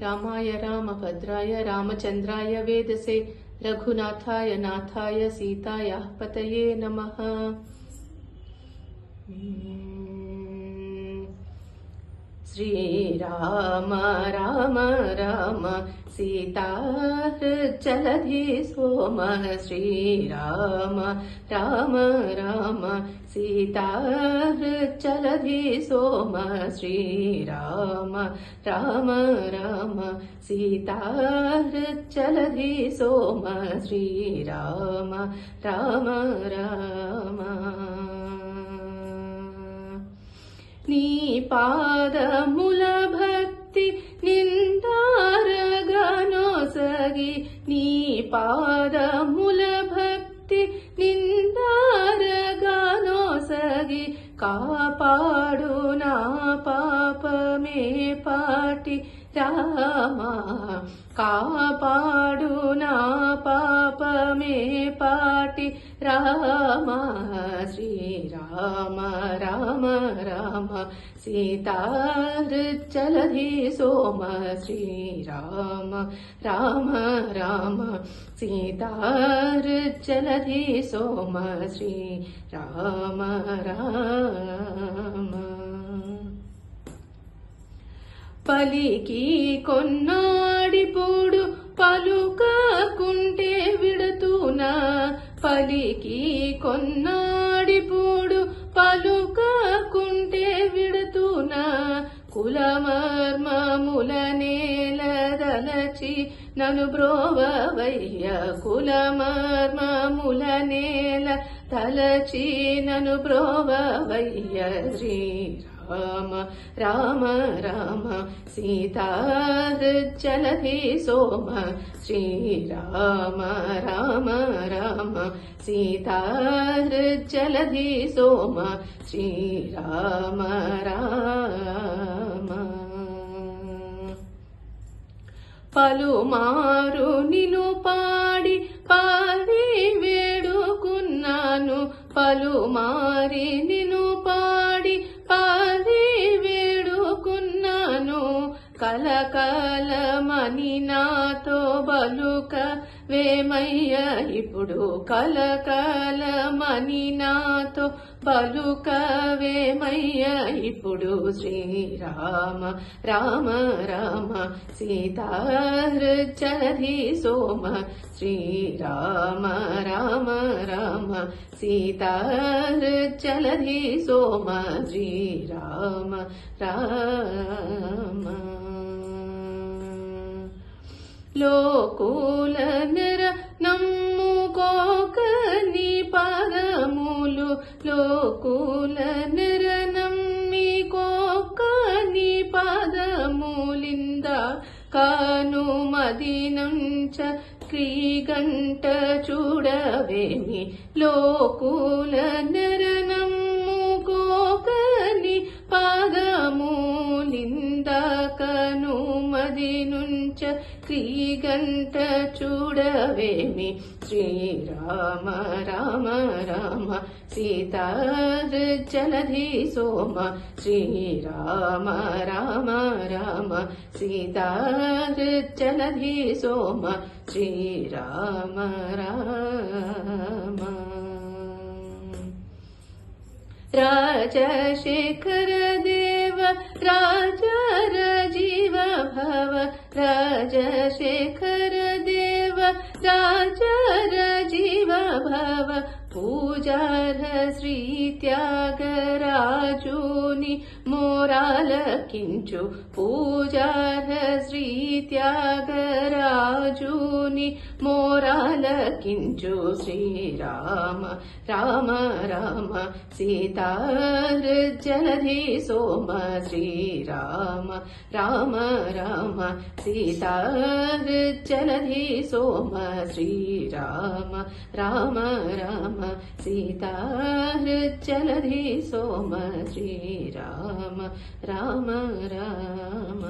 रामाय रामभद्राय रामचन्द्राय वेदसे रघुनाथाय नाथाय सीतायाः पतये नमः। श्रीराम राम राम सीताहृज्जलधि सोमः श्रीराम राम राम सीताहृज्जलधि सोमः श्रीराम राम राम सीताहृज्जलधि सोमः श्रीराम राम राम। नी पादमुल भक्ति निन्दारगनोसगी नी पादमुल भक्ति निन्दारगनोसगी कापाडु ना पापमे पाटि रामा कापाडु ना पापमे पाटि रामा श्रीराम राम राम सीताहृज्जलधि सोमः श्रीराम राम राम सीताहृज्जलधि सोमः श्रीराम राम। పలికి కొన్నాడిపోడు పలుకకుంటే విడతునా పలికి కొన్నాడిపోడు పలుకకుంటే విడతునా కులమర్మముల నేలదలచి నను బ్రోవవయ్య కులమర్మముల నేల తలచి నను బ్రోవవయ్య శ్రీరామ రామ రామ सीताहृज्जलधि सोमः श्रीराम राम राम सीताहृज्जलधि सोमः श्रीराम राम। పలుమారు నిను పాడి పాడి వేడుకున్నాను పలుమారి నిను పాడి పాడి వేడుకున్నాను కలకలమని నాతో బలుక వేమయ్య ఇప్పుడు కలకలమని నాతో బలుక వేమయ్య ఇప్పుడు శ్రీరామ రామ రామ सीताहृज्जलधि सोमः श्रीराम राम राम सीताहृज्जलधि सोमः श्रीराम राम। లోకుల నెర నమ్ముకోకని పదములు లోకుల నెర నమ్మికోకని పదములింద కాను మదినంచ క్రీగంట చూడవేమి లోకుల నెర నమ్ముకోకని పదములింద కను మదినుంచ క్రీగంట చూడవేమి శ్రీరామ రామ రామ सीताहृज्जलधि सोमः श्रीराम राम राम सीताहृज्जलधि सोमः श्रीराम राम। राजशेखर देव राजा राजीव भव राजशेखर देव राजा राजीव भव पूजार्ह श्री त्यागराजुनि मोरालकिंचु पूजार्ह श्री त्यागराजुनि मोरालकिंचु श्रीराम राम राम सीताहृज्जलधि सोमः श्रीराम राम राम सीताहृज्जलधि सोमः श्रीराम राम राम सीताहृज्जलधि सोमः श्रीराम राम राम।